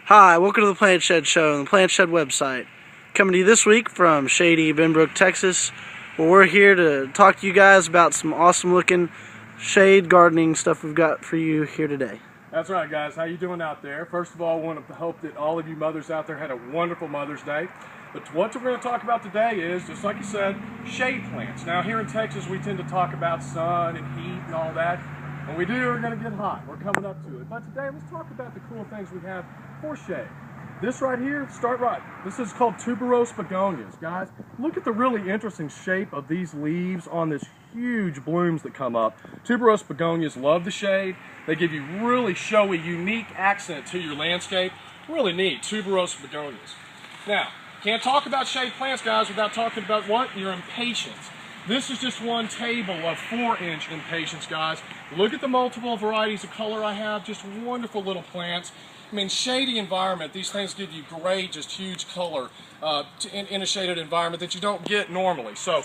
Hi, welcome to the Plant Shed Show on the Plant Shed website. Coming to you this week from shady Benbrook, Texas, where we're here to talk to you guys about some awesome looking shade gardening stuff we've got for you here today. That's right, guys. How you doing out there? First of all, I want to hope that all of you mothers out there had a wonderful Mother's Day. But what we're going to talk about today is, just like you said, shade plants. Now, here in Texas, we tend to talk about sun and heat and all that. When we do, we're going to get hot. We're coming up to it. But today, let's talk about the cool things we have for shade. This right here, start right. This is called tuberose begonias, guys. Look at the really interesting shape of these leaves on this huge blooms that come up. Tuberose begonias love the shade. They give you really showy, unique accent to your landscape. Really neat, tuberose begonias. Now, can't talk about shade plants, guys, without talking about what? Your impatiens. This is just one table of 4-inch impatiens, guys. Look at the multiple varieties of color I have. Just wonderful little plants. I mean, shady environment, these things give you great, just huge color in a shaded environment that you don't get normally. So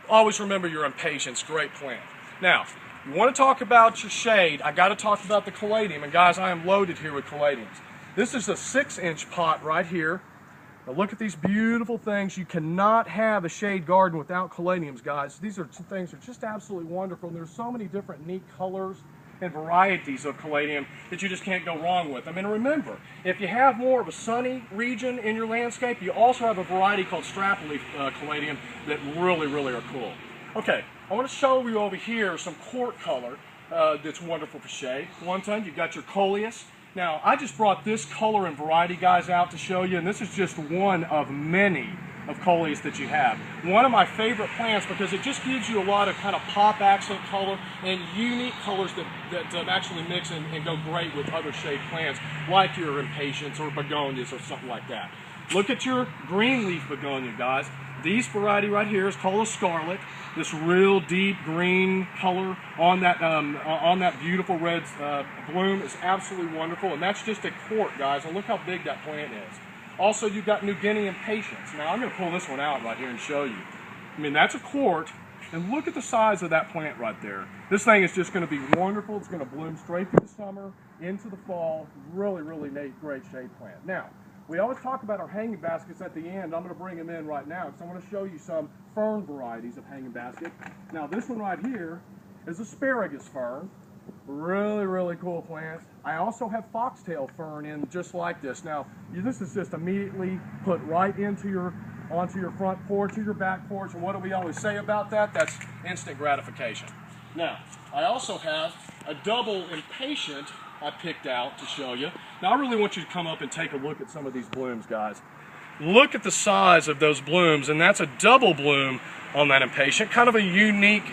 always remember your impatiens, great plant. Now, you want to talk about your shade, I got to talk about the caladium. And guys, I am loaded here with caladiums. This is a 6-inch pot right here. Now look at these beautiful things. You cannot have a shade garden without caladiums, guys. These are things that are just absolutely wonderful. And there's so many different neat colors and varieties of caladium that you just can't go wrong with. I mean, remember, if you have more of a sunny region in your landscape, you also have a variety called strap-leaf caladium that really are cool. Okay, I want to show you over here some court color that's wonderful for shade. One thing, you've got your coleus. Now, I just brought this color and variety, guys, out to show you, and this is just one of many of coleus that you have. One of my favorite plants because it just gives you a lot of kind of pop accent color and unique colors that actually mix and go great with other shade plants like your impatiens or begonias or something like that. Look at your green leaf begonia, guys. This variety right here is called a scarlet. This real deep green color on that beautiful red bloom is absolutely wonderful, and that's just a quart, guys. And look how big that plant is. Also, you've got New Guinea impatiens. Now, I'm going to pull this one out right here and show you. I mean, that's a quart, and look at the size of that plant right there. This thing is just going to be wonderful. It's going to bloom straight through the summer, into the fall. Really neat, great shade plant. Now, we always talk about our hanging baskets at the end. I'm going to bring them in right now because I want to show you some fern varieties of hanging basket. Now, this one right here is asparagus fern. Really cool plant. I also have foxtail fern in just like this. Now, this is just immediately put right onto your front porch or your back porch. And what do we always say about that? That's instant gratification. Now, I also have a double impatient I picked out to show you. Now, I really want you to come up and take a look at some of these blooms, guys. Look at the size of those blooms, and that's a double bloom on that impatient. Kind of a unique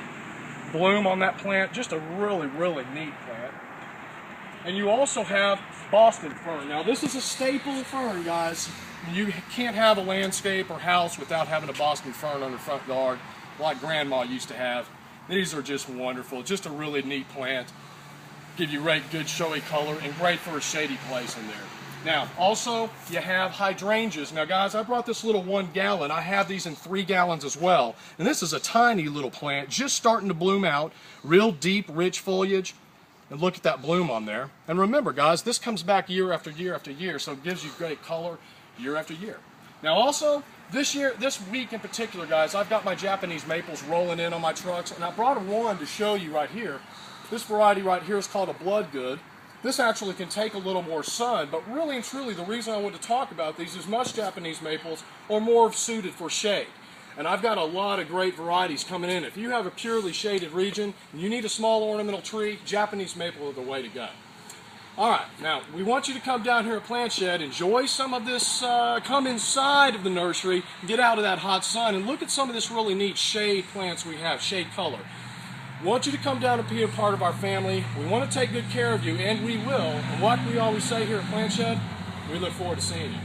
bloom on that plant. Just a really neat plant. And you also have Boston fern. Now, this is a staple fern, guys. You can't have a landscape or house without having a Boston fern on the front yard like Grandma used to have. These are just wonderful. Just a really neat plant. Give you great, good showy color and great for a shady place in there. Now, also, you have hydrangeas. Now, guys, I brought this little 1 gallon. I have these in 3 gallons as well. And this is a tiny little plant just starting to bloom out. Real deep, rich foliage. And look at that bloom on there. And remember, guys, this comes back year after year after year, so it gives you great color year after year. Now, also, this week in particular, guys, I've got my Japanese maples rolling in on my trucks, and I brought one to show you right here. This variety right here is called a Bloodgood. This actually can take a little more sun, but really and truly the reason I want to talk about these is most Japanese maples are more suited for shade. And I've got a lot of great varieties coming in. If you have a purely shaded region and you need a small ornamental tree, Japanese maple are the way to go. Alright, now we want you to come down here at Plant Shed, enjoy some of this, come inside of the nursery, get out of that hot sun, and look at some of this really neat shade plants we have, shade color. We want you to come down and be a part of our family. We want to take good care of you, and we will. And like we always say here at Plant Shed, we look forward to seeing you.